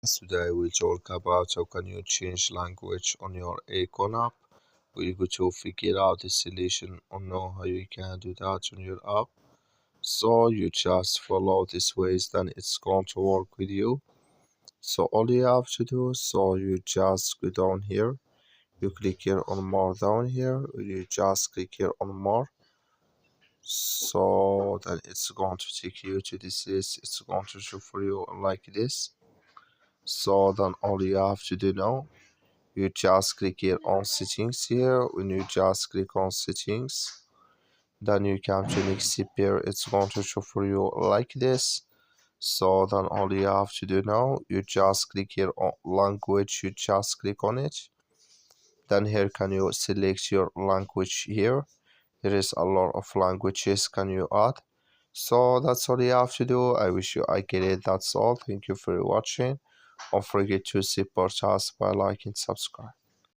Today we'll talk about how can you change language on your Eyecon app. We're going to figure out the solution on know how you can do that on your app. So you just follow these ways, then it's going to work with you. So all you have to do, so you just go down here, you click here on more down here, you just click here on more. So then it's going to take you to this list, it's going to show for you like this. So then all you have to do now, you just click here on settings here. When you just click on settings, then you come to next here, it's going to show for you like this. So then all you have to do now, you just click here on language, you just click on it. Then here can you select your language here. There is a lot of languages can you add. So that's all you have to do. I wish you I get it. That's all. Thank you for watching. Don't forget to support us by liking and subscribe.